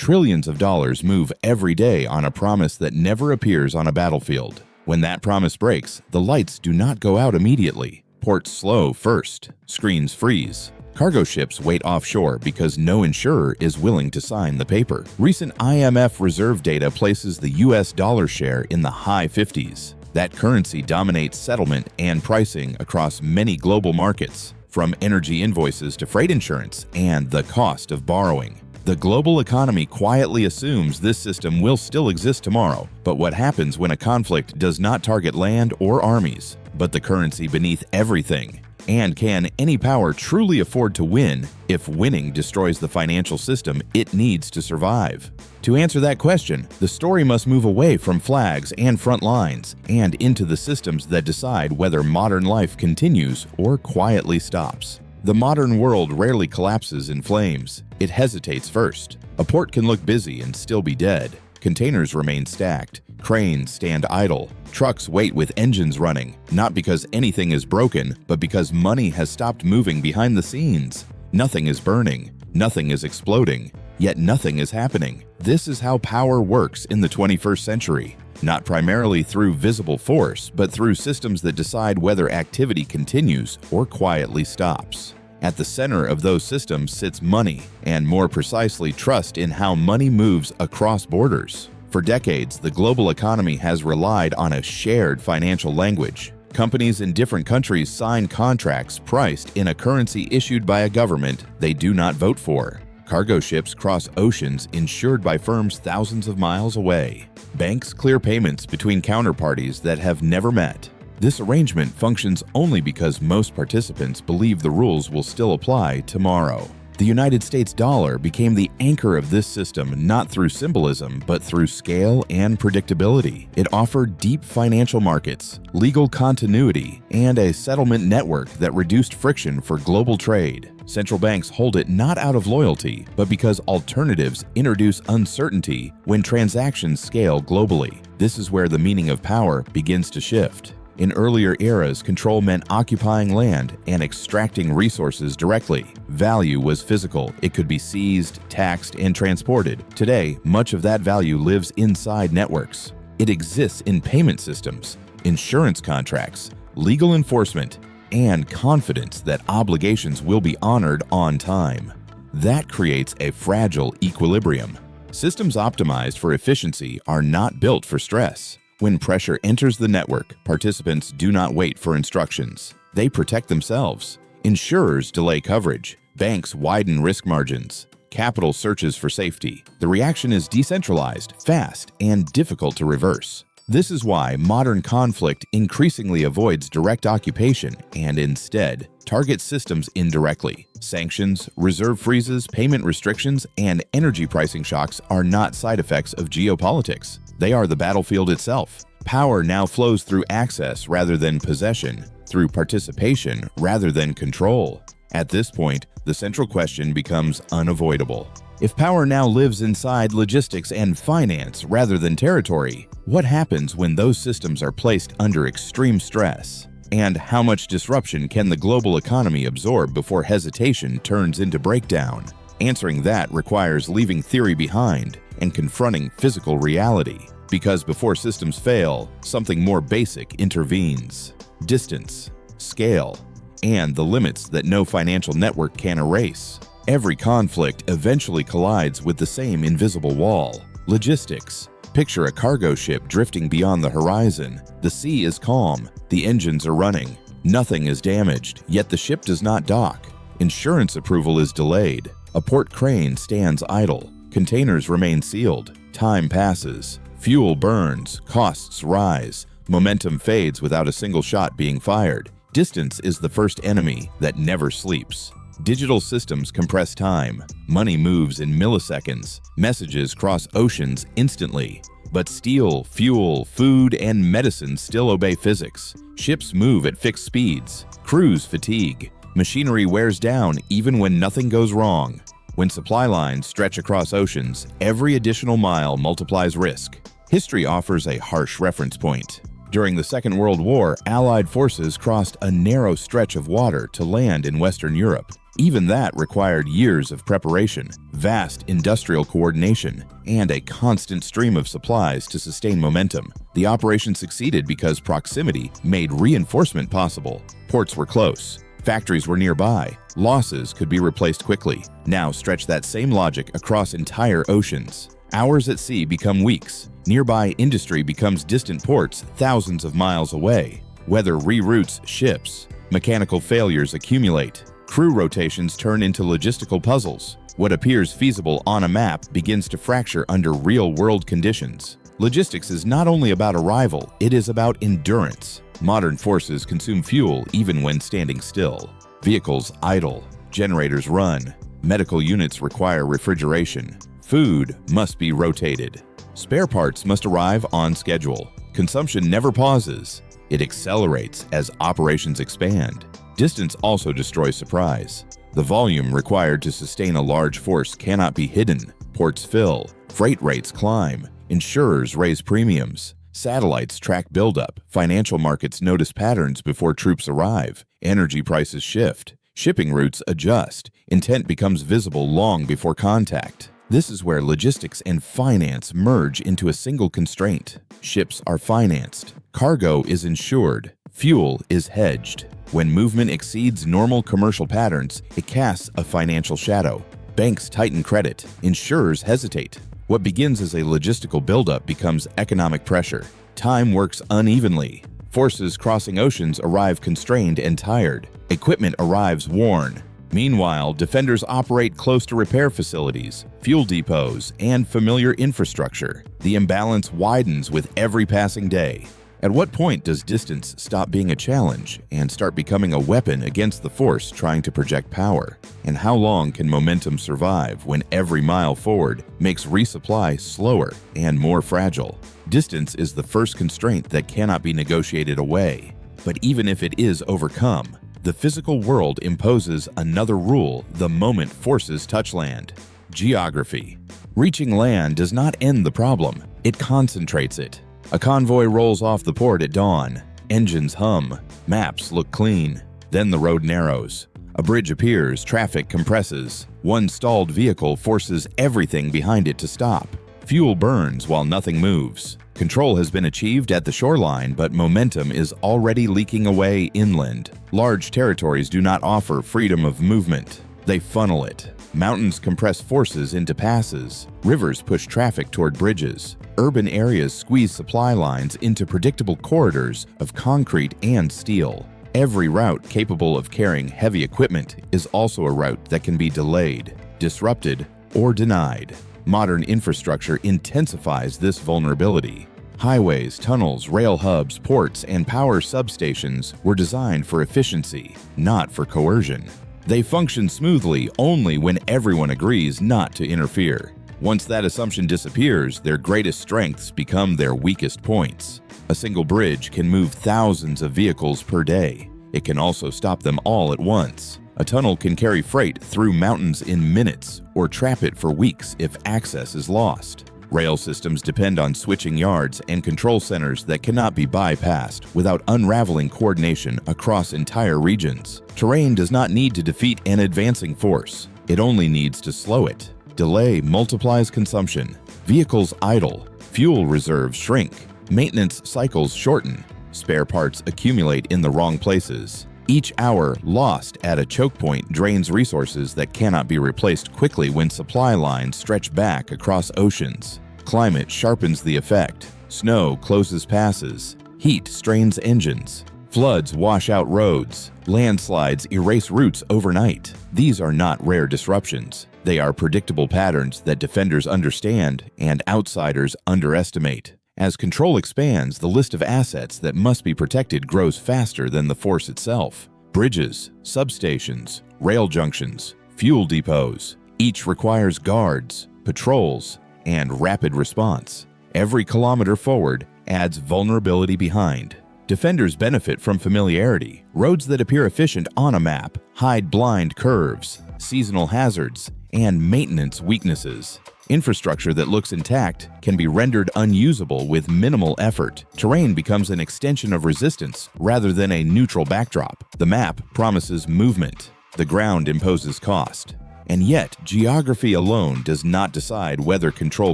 trillions of dollars move every day on a promise that never appears on a battlefield. When that promise breaks, the lights do not go out immediately. Ports slow first. Screens freeze. Cargo ships wait offshore because no insurer is willing to sign the paper. Recent IMF reserve data places the US dollar share in the high 50s. That currency dominates settlement and pricing across many global markets, from energy invoices to freight insurance and the cost of borrowing. The global economy quietly assumes this system will still exist tomorrow, but what happens when a conflict does not target land or armies, but the currency beneath everything? And can any power truly afford to win if winning destroys the financial system it needs to survive? To answer that question, the story must move away from flags and front lines and into the systems that decide whether modern life continues or quietly stops. The modern world rarely collapses in flames. It hesitates first. A port can look busy and still be dead. Containers remain stacked. Cranes stand idle. Trucks wait with engines running, not because anything is broken, but because money has stopped moving behind the scenes. Nothing is burning. Nothing is exploding. Yet nothing is happening. This is how power works in the 21st century. Not primarily through visible force, but through systems that decide whether activity continues or quietly stops. At the center of those systems sits money, and more precisely, trust in how money moves across borders. For decades, the global economy has relied on a shared financial language. Companies in different countries sign contracts priced in a currency issued by a government they do not vote for. Cargo ships cross oceans insured by firms thousands of miles away. Banks clear payments between counterparties that have never met. This arrangement functions only because most participants believe the rules will still apply tomorrow. The United States dollar became the anchor of this system not through symbolism, but through scale and predictability. It offered deep financial markets, legal continuity, and a settlement network that reduced friction for global trade. Central banks hold it not out of loyalty, but because alternatives introduce uncertainty when transactions scale globally. This is where the meaning of power begins to shift. In earlier eras, control meant occupying land and extracting resources directly. Value was physical. It could be seized, taxed, and transported. Today, much of that value lives inside networks. It exists in payment systems, insurance contracts, legal enforcement, and confidence that obligations will be honored on time. That creates a fragile equilibrium. Systems optimized for efficiency are not built for stress. When pressure enters the network, participants do not wait for instructions. They protect themselves. Insurers delay coverage. Banks widen risk margins. Capital searches for safety. The reaction is decentralized, fast, and difficult to reverse. This is why modern conflict increasingly avoids direct occupation and instead targets systems indirectly. Sanctions, reserve freezes, payment restrictions, and energy pricing shocks are not side effects of geopolitics. They are the battlefield itself. Power now flows through access rather than possession, through participation rather than control. At this point, the central question becomes unavoidable. If power now lives inside logistics and finance rather than territory, what happens when those systems are placed under extreme stress? And how much disruption can the global economy absorb before hesitation turns into breakdown? Answering that requires leaving theory behind and confronting physical reality. Because before systems fail, something more basic intervenes: distance, scale, and the limits that no financial network can erase. Every conflict eventually collides with the same invisible wall: logistics. Picture a cargo ship drifting beyond the horizon. The sea is calm, the engines are running, nothing is damaged, yet the ship does not dock. Insurance approval is delayed. A port crane stands idle. Containers remain sealed. Time passes. Fuel burns. Costs rise. Momentum fades without a single shot being fired. Distance is the first enemy that never sleeps. Digital systems compress time. Money moves in milliseconds. Messages cross oceans instantly. But steel, fuel, food, and medicine still obey physics. Ships move at fixed speeds. Crews fatigue. Machinery wears down even when nothing goes wrong. When supply lines stretch across oceans, every additional mile multiplies risk. History offers a harsh reference point. During the Second World War, Allied forces crossed a narrow stretch of water to land in Western Europe. Even that required years of preparation, vast industrial coordination, and a constant stream of supplies to sustain momentum. The operation succeeded because proximity made reinforcement possible. Ports were close. Factories were nearby. Losses could be replaced quickly. Now stretch that same logic across entire oceans. Hours at sea become weeks. Nearby industry becomes distant ports thousands of miles away. Weather reroutes ships. Mechanical failures accumulate. Crew rotations turn into logistical puzzles. What appears feasible on a map begins to fracture under real-world conditions. Logistics is not only about arrival, it is about endurance. Modern forces consume fuel even when standing still. Vehicles idle. Generators run. Medical units require refrigeration. Food must be rotated. Spare parts must arrive on schedule. Consumption never pauses. It accelerates as operations expand. Distance also destroys surprise. The volume required to sustain a large force cannot be hidden. Ports fill. Freight rates climb. Insurers raise premiums. Satellites track buildup. Financial markets notice patterns before troops arrive. Energy prices shift. Shipping routes adjust. Intent becomes visible long before contact. This is where logistics and finance merge into a single constraint. Ships are financed. Cargo is insured. Fuel is hedged. When movement exceeds normal commercial patterns, it casts a financial shadow. Banks tighten credit. Insurers hesitate. What begins as a logistical buildup becomes economic pressure. Time works unevenly. Forces crossing oceans arrive constrained and tired. Equipment arrives worn. Meanwhile, defenders operate close to repair facilities, fuel depots, and familiar infrastructure. The imbalance widens with every passing day. At what point does distance stop being a challenge and start becoming a weapon against the force trying to project power? And how long can momentum survive when every mile forward makes resupply slower and more fragile? Distance is the first constraint that cannot be negotiated away. But even if it is overcome, the physical world imposes another rule the moment forces touch land: geography. Reaching land does not end the problem, it concentrates it. A convoy rolls off the port at dawn. Engines hum. Maps look clean. Then the road narrows. A bridge appears, traffic compresses. One stalled vehicle forces everything behind it to stop. Fuel burns while nothing moves. Control has been achieved at the shoreline, but momentum is already leaking away inland. Large territories do not offer freedom of movement. They funnel it. Mountains compress forces into passes. Rivers push traffic toward bridges. Urban areas squeeze supply lines into predictable corridors of concrete and steel. Every route capable of carrying heavy equipment is also a route that can be delayed, disrupted, or denied. Modern infrastructure intensifies this vulnerability. Highways, tunnels, rail hubs, ports, and power substations were designed for efficiency, not for coercion. They function smoothly only when everyone agrees not to interfere. Once that assumption disappears, their greatest strengths become their weakest points. A single bridge can move thousands of vehicles per day. It can also stop them all at once. A tunnel can carry freight through mountains in minutes or trap it for weeks if access is lost. Rail systems depend on switching yards and control centers that cannot be bypassed without unraveling coordination across entire regions. Terrain does not need to defeat an advancing force. It only needs to slow it. Delay multiplies consumption. Vehicles idle. Fuel reserves shrink. Maintenance cycles shorten. Spare parts accumulate in the wrong places. Each hour lost at a choke point drains resources that cannot be replaced quickly when supply lines stretch back across oceans. Climate sharpens the effect. Snow closes passes. Heat strains engines. Floods wash out roads. Landslides erase routes overnight. These are not rare disruptions. They are predictable patterns that defenders understand and outsiders underestimate. As control expands, the list of assets that must be protected grows faster than the force itself. Bridges, substations, rail junctions, fuel depots. Each requires guards, patrols, and rapid response. Every kilometer forward adds vulnerability behind. Defenders benefit from familiarity. Roads that appear efficient on a map hide blind curves, seasonal hazards, and maintenance weaknesses. Infrastructure that looks intact can be rendered unusable with minimal effort. Terrain becomes an extension of resistance rather than a neutral backdrop. The map promises movement. The ground imposes cost. And yet, geography alone does not decide whether control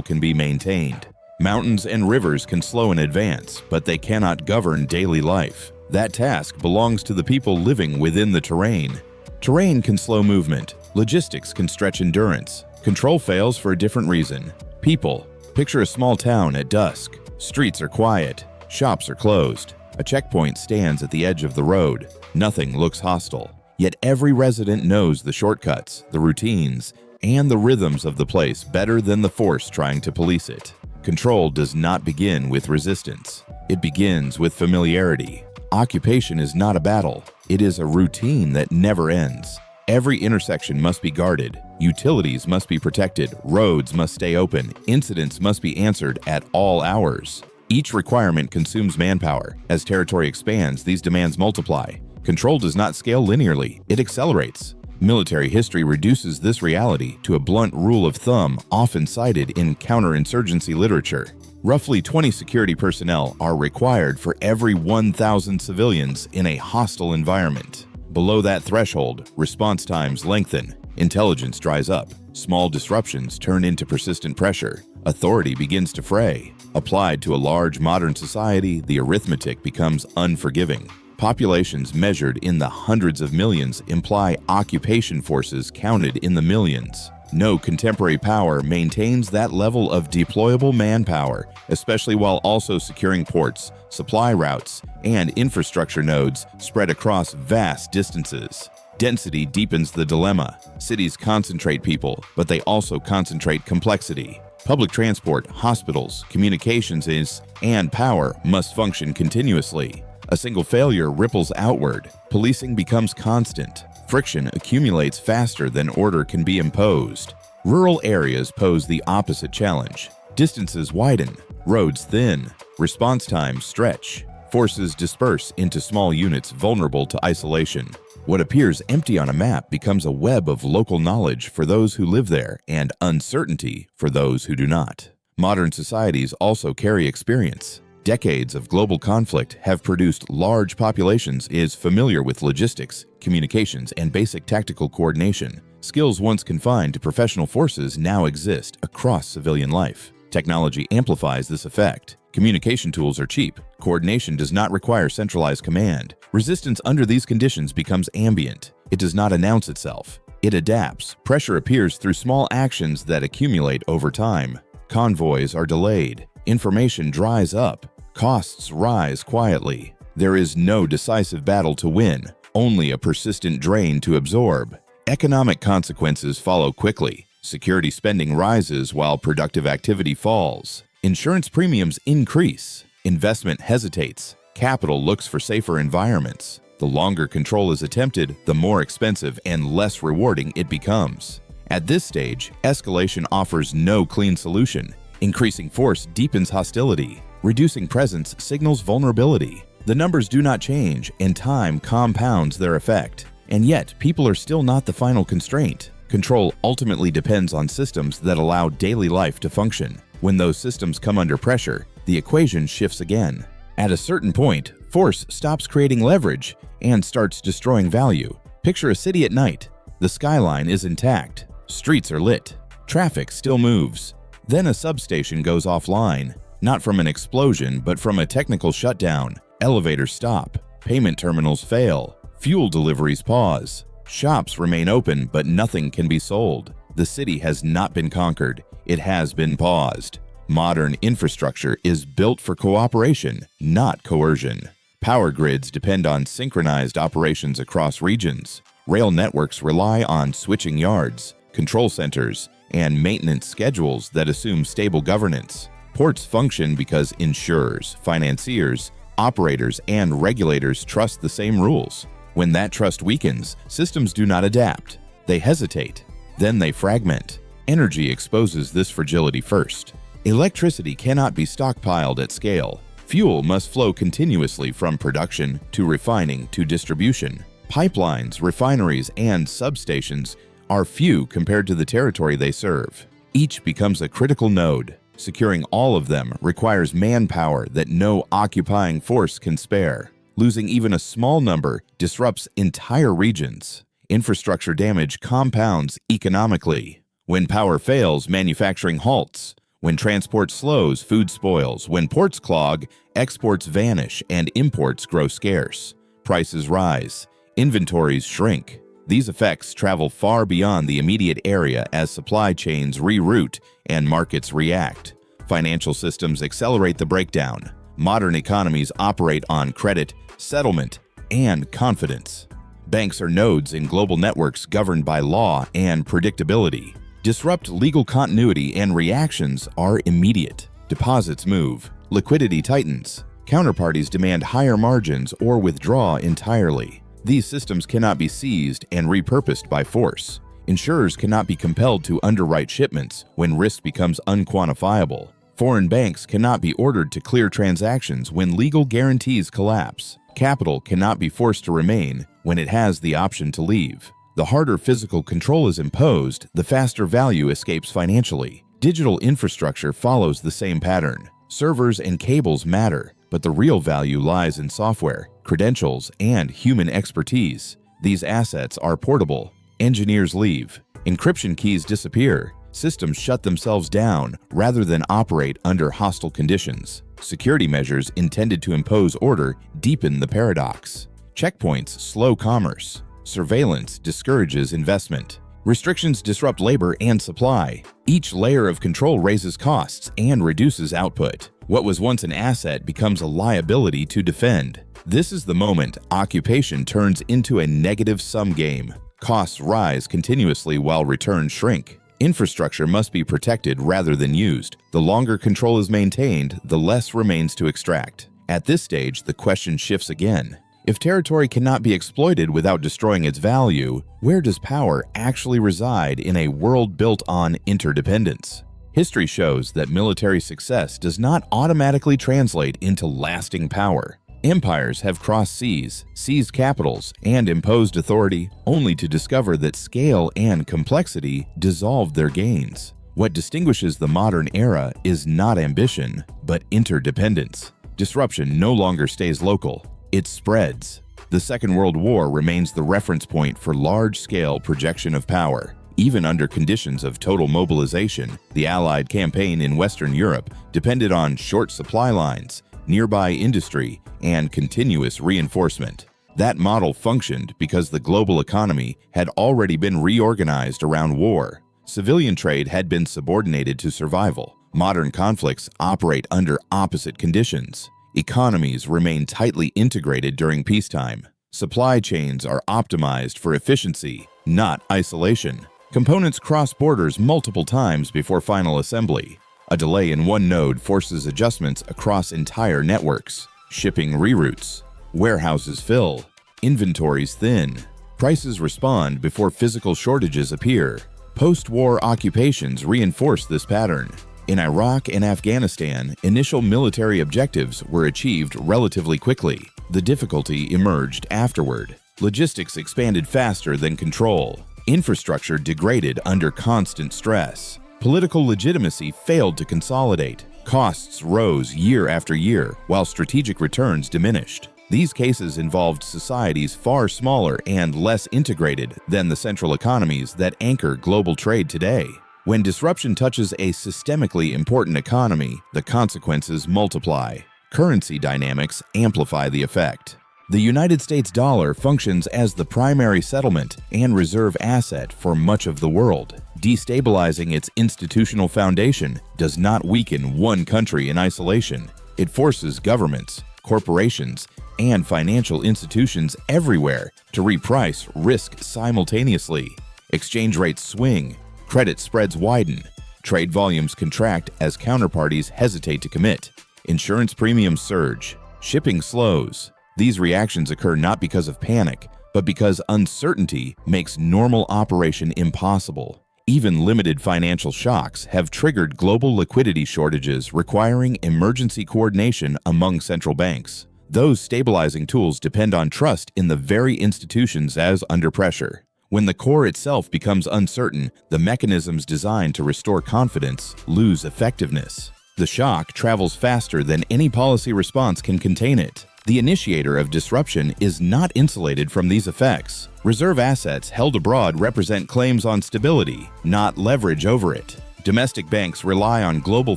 can be maintained. Mountains and rivers can slow in advance, but they cannot govern daily life. That task belongs to the people living within the terrain. Terrain can slow movement. Logistics can stretch endurance. Control fails for a different reason. People. Picture a small town at dusk. Streets are quiet. Shops are closed. A checkpoint stands at the edge of the road. Nothing looks hostile. Yet every resident knows the shortcuts, the routines, and the rhythms of the place better than the force trying to police it. Control does not begin with resistance. It begins with familiarity. Occupation is not a battle. It is a routine that never ends. Every intersection must be guarded. Utilities must be protected. Roads must stay open. Incidents must be answered at all hours. Each requirement consumes manpower. As territory expands, these demands multiply. Control does not scale linearly, it accelerates. Military history reduces this reality to a blunt rule of thumb often cited in counterinsurgency literature. Roughly 20 security personnel are required for every 1,000 civilians in a hostile environment. Below that threshold, response times lengthen, intelligence dries up, small disruptions turn into persistent pressure, authority begins to fray. Applied to a large modern society, the arithmetic becomes unforgiving. Populations measured in the hundreds of millions imply occupation forces counted in the millions. No contemporary power maintains that level of deployable manpower, especially while also securing ports, supply routes, and infrastructure nodes spread across vast distances. Density deepens the dilemma. Cities concentrate people, but they also concentrate complexity. Public transport, hospitals, communications and power must function continuously. A single failure ripples outward. Policing becomes constant. Friction accumulates faster than order can be imposed. Rural areas pose the opposite challenge. Distances widen, roads thin, response times stretch. Forces disperse into small units vulnerable to isolation. What appears empty on a map becomes a web of local knowledge for those who live there and uncertainty for those who do not. Modern societies also carry experience. Decades of global conflict have produced large populations familiar with logistics, communications, and basic tactical coordination. Skills once confined to professional forces now exist across civilian life. Technology amplifies this effect. Communication tools are cheap. Coordination does not require centralized command. Resistance under these conditions becomes ambient. It does not announce itself. It adapts. Pressure appears through small actions that accumulate over time. Convoys are delayed. Information dries up. Costs rise quietly. There is no decisive battle to win, only a persistent drain to absorb. Economic consequences follow quickly. Security spending rises while productive activity falls. Insurance premiums increase. Investment hesitates. Capital looks for safer environments. The longer control is attempted, the more expensive and less rewarding it becomes. At this stage, escalation offers no clean solution. Increasing force deepens hostility. Reducing presence signals vulnerability. The numbers do not change, and time compounds their effect. And yet, people are still not the final constraint. Control ultimately depends on systems that allow daily life to function. When those systems come under pressure, the equation shifts again. At a certain point, force stops creating leverage and starts destroying value. Picture a city at night. The skyline is intact. Streets are lit. Traffic still moves. Then a substation goes offline. Not from an explosion, but from a technical shutdown. Elevators stop. Payment terminals fail. Fuel deliveries pause. Shops remain open, but nothing can be sold. The city has not been conquered. It has been paused. Modern infrastructure is built for cooperation, not coercion. Power grids depend on synchronized operations across regions. Rail networks rely on switching yards, control centers, and maintenance schedules that assume stable governance. Ports function because insurers, financiers, operators, and regulators trust the same rules. When that trust weakens, systems do not adapt. They hesitate. Then they fragment. Energy exposes this fragility first. Electricity cannot be stockpiled at scale. Fuel must flow continuously from production to refining to distribution. Pipelines, refineries, and substations are few compared to the territory they serve. Each becomes a critical node. Securing all of them requires manpower that no occupying force can spare. Losing even a small number disrupts entire regions. Infrastructure damage compounds economically. When power fails, manufacturing halts. When transport slows, food spoils. When ports clog, exports vanish and imports grow scarce. Prices rise. Inventories shrink. These effects travel far beyond the immediate area as supply chains reroute and markets react. Financial systems accelerate the breakdown. Modern economies operate on credit, settlement, and confidence. Banks are nodes in global networks governed by law and predictability. Disrupt legal continuity and reactions are immediate. Deposits move. Liquidity tightens. Counterparties demand higher margins or withdraw entirely. These systems cannot be seized and repurposed by force. Insurers cannot be compelled to underwrite shipments when risk becomes unquantifiable. Foreign banks cannot be ordered to clear transactions when legal guarantees collapse. Capital cannot be forced to remain when it has the option to leave. The harder physical control is imposed, the faster value escapes financially. Digital infrastructure follows the same pattern. Servers and cables matter, but the real value lies in software, credentials, and human expertise. These assets are portable. Engineers leave. Encryption keys disappear. Systems shut themselves down rather than operate under hostile conditions. Security measures intended to impose order deepen the paradox. Checkpoints slow commerce. Surveillance discourages investment. Restrictions disrupt labor and supply. Each layer of control raises costs and reduces output. What was once an asset becomes a liability to defend. This is the moment occupation turns into a negative-sum game. Costs rise continuously while returns shrink. Infrastructure must be protected rather than used. The longer control is maintained, the less remains to extract. At this stage, the question shifts again. If territory cannot be exploited without destroying its value, where does power actually reside in a world built on interdependence? History shows that military success does not automatically translate into lasting power. Empires have crossed seas, seized capitals, and imposed authority only to discover that scale and complexity dissolved their gains. What distinguishes the modern era is not ambition, but interdependence. Disruption no longer stays local. It spreads. The Second World War remains the reference point for large-scale projection of power. Even under conditions of total mobilization, the Allied campaign in Western Europe depended on short supply lines, nearby industry, and continuous reinforcement. That model functioned because the global economy had already been reorganized around war. Civilian trade had been subordinated to survival. Modern conflicts operate under opposite conditions. Economies remain tightly integrated during peacetime. Supply chains are optimized for efficiency, not isolation. Components cross borders multiple times before final assembly. A delay in one node forces adjustments across entire networks. Shipping reroutes. Warehouses fill. Inventories thin. Prices respond before physical shortages appear. Post-war occupations reinforce this pattern. In Iraq and Afghanistan, initial military objectives were achieved relatively quickly. The difficulty emerged afterward. Logistics expanded faster than control. Infrastructure degraded under constant stress. Political legitimacy failed to consolidate. Costs rose year after year, while strategic returns diminished. These cases involved societies far smaller and less integrated than the central economies that anchor global trade today. When disruption touches a systemically important economy, the consequences multiply. Currency dynamics amplify the effect. The United States dollar functions as the primary settlement and reserve asset for much of the world. Destabilizing its institutional foundation does not weaken one country in isolation. It forces governments, corporations, and financial institutions everywhere to reprice risk simultaneously. Exchange rates swing. Credit spreads widen. Trade volumes contract as counterparties hesitate to commit. Insurance premiums surge. Shipping slows. These reactions occur not because of panic, but because uncertainty makes normal operation impossible. Even limited financial shocks have triggered global liquidity shortages requiring emergency coordination among central banks. Those stabilizing tools depend on trust in the very institutions as under pressure. When the core itself becomes uncertain, the mechanisms designed to restore confidence lose effectiveness. The shock travels faster than any policy response can contain it. The initiator of disruption is not insulated from these effects. Reserve assets held abroad represent claims on stability, not leverage over it. Domestic banks rely on global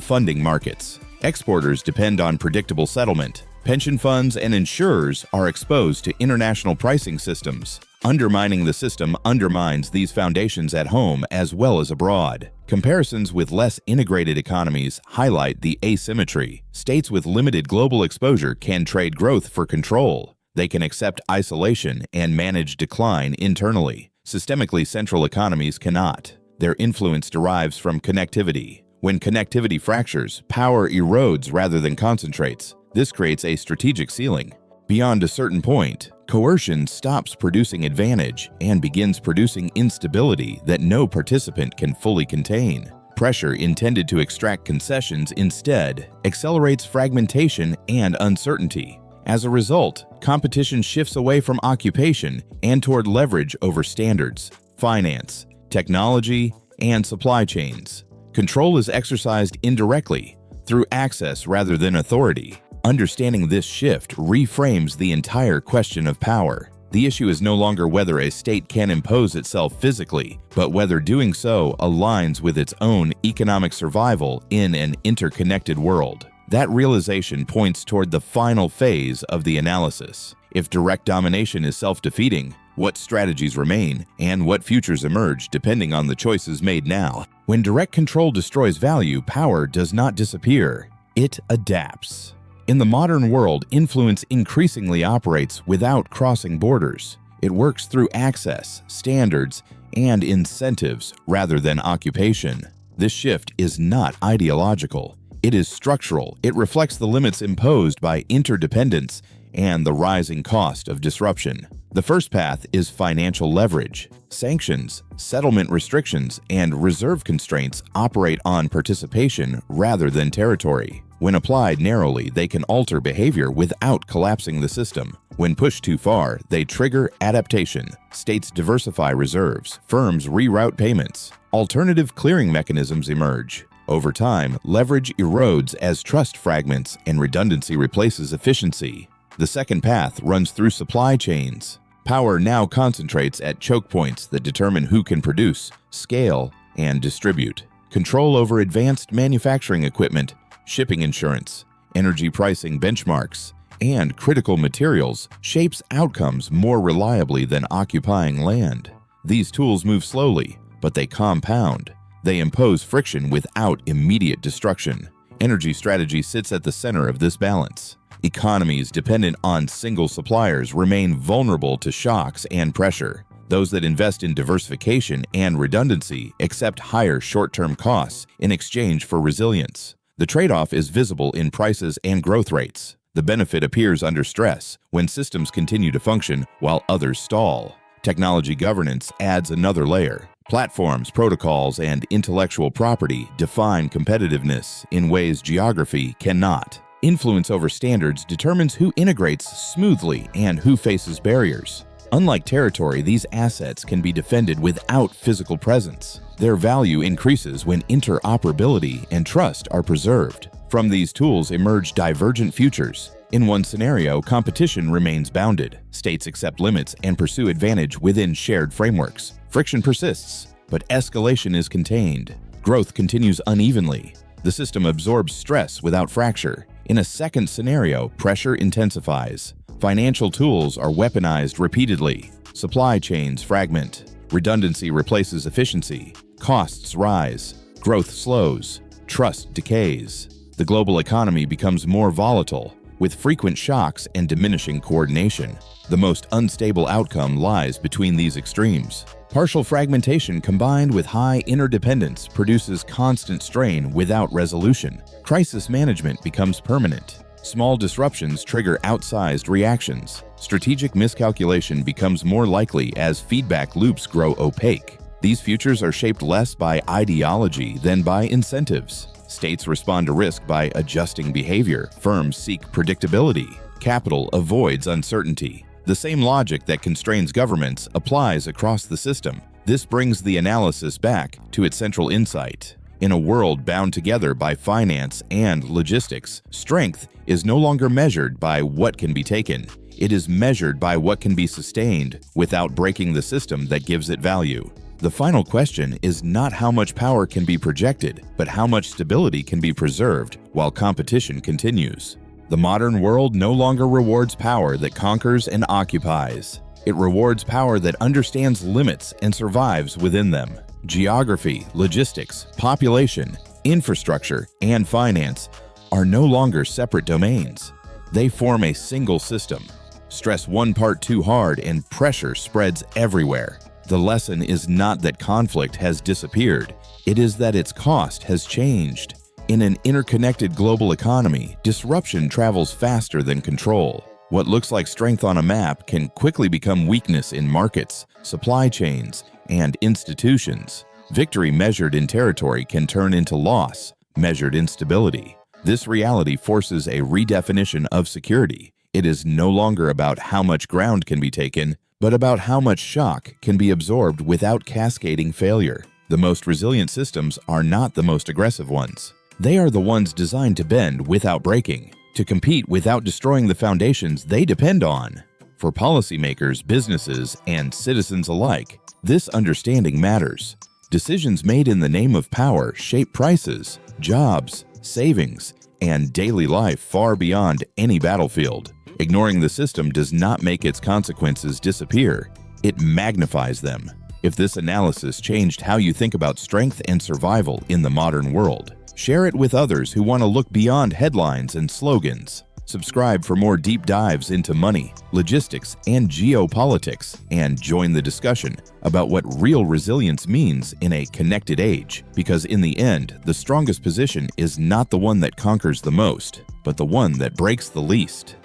funding markets. Exporters depend on predictable settlement. Pension funds and insurers are exposed to international pricing systems. Undermining the system undermines these foundations at home as well as abroad. Comparisons with less integrated economies highlight the asymmetry. States with limited global exposure can trade growth for control. They can accept isolation and manage decline internally. Systemically central economies cannot. Their influence derives from connectivity. When connectivity fractures, power erodes rather than concentrates. This creates a strategic ceiling. Beyond a certain point, coercion stops producing advantage and begins producing instability that no participant can fully contain. Pressure intended to extract concessions instead accelerates fragmentation and uncertainty. As a result, competition shifts away from occupation and toward leverage over standards, finance, technology, and supply chains. Control is exercised indirectly, through access rather than authority. Understanding this shift reframes the entire question of power. The issue is no longer whether a state can impose itself physically, but whether doing so aligns with its own economic survival in an interconnected world. That realization points toward the final phase of the analysis. If direct domination is self-defeating, what strategies remain, and what futures emerge depending on the choices made now. When direct control destroys value, power does not disappear. It adapts. In the modern world, influence increasingly operates without crossing borders. It works through access, standards, and incentives rather than occupation. This shift is not ideological. It is structural. It reflects the limits imposed by interdependence and the rising cost of disruption. The first path is financial leverage. Sanctions, settlement restrictions, and reserve constraints operate on participation rather than territory. When applied narrowly, they can alter behavior without collapsing the system. When pushed too far, they trigger adaptation. States diversify reserves, firms reroute payments, alternative clearing mechanisms emerge. Over time, leverage erodes as trust fragments and redundancy replaces efficiency. The second path runs through supply chains. Power now concentrates at choke points that determine who can produce, scale, and distribute. Control over advanced manufacturing equipment, shipping insurance, energy pricing benchmarks, and critical materials shapes outcomes more reliably than occupying land. These tools move slowly, but they compound. They impose friction without immediate destruction. Energy strategy sits at the center of this balance. Economies dependent on single suppliers remain vulnerable to shocks and pressure. Those that invest in diversification and redundancy accept higher short-term costs in exchange for resilience. The trade-off is visible in prices and growth rates. The benefit appears under stress when systems continue to function while others stall. Technology governance adds another layer. Platforms, protocols, and intellectual property define competitiveness in ways geography cannot. Influence over standards determines who integrates smoothly and who faces barriers. Unlike territory, these assets can be defended without physical presence. Their value increases when interoperability and trust are preserved. From these tools emerge divergent futures. In one scenario, competition remains bounded. States accept limits and pursue advantage within shared frameworks. Friction persists, but escalation is contained. Growth continues unevenly. The system absorbs stress without fracture. In a second scenario, pressure intensifies. Financial tools are weaponized repeatedly. Supply chains fragment. Redundancy replaces efficiency. Costs rise. Growth slows. Trust decays. The global economy becomes more volatile, with frequent shocks and diminishing coordination. The most unstable outcome lies between these extremes. Partial fragmentation combined with high interdependence produces constant strain without resolution. Crisis management becomes permanent. Small disruptions trigger outsized reactions. Strategic miscalculation becomes more likely as feedback loops grow opaque. These futures are shaped less by ideology than by incentives. States respond to risk by adjusting behavior. Firms seek predictability. Capital avoids uncertainty. The same logic that constrains governments applies across the system. This brings the analysis back to its central insight. In a world bound together by finance and logistics, strength is no longer measured by what can be taken. It is measured by what can be sustained without breaking the system that gives it value. The final question is not how much power can be projected, but how much stability can be preserved while competition continues. The modern world no longer rewards power that conquers and occupies. It rewards power that understands limits and survives within them. Geography, logistics, population, infrastructure, and finance are no longer separate domains. They form a single system. Stress one part too hard and pressure spreads everywhere. The lesson is not that conflict has disappeared, it is that its cost has changed. In an interconnected global economy, disruption travels faster than control. What looks like strength on a map can quickly become weakness in markets, supply chains, and institutions. Victory measured in territory can turn into loss, measured in stability. This reality forces a redefinition of security. It is no longer about how much ground can be taken, but about how much shock can be absorbed without cascading failure. The most resilient systems are not the most aggressive ones. They are the ones designed to bend without breaking, to compete without destroying the foundations they depend on. For policymakers, businesses, and citizens alike, this understanding matters. Decisions made in the name of power shape prices, jobs, savings, and daily life far beyond any battlefield. Ignoring the system does not make its consequences disappear, it magnifies them. If this analysis changed how you think about strength and survival in the modern world, share it with others who want to look beyond headlines and slogans. Subscribe for more deep dives into money, logistics, and geopolitics, and join the discussion about what real resilience means in a connected age. Because in the end, the strongest position is not the one that conquers the most, but the one that breaks the least.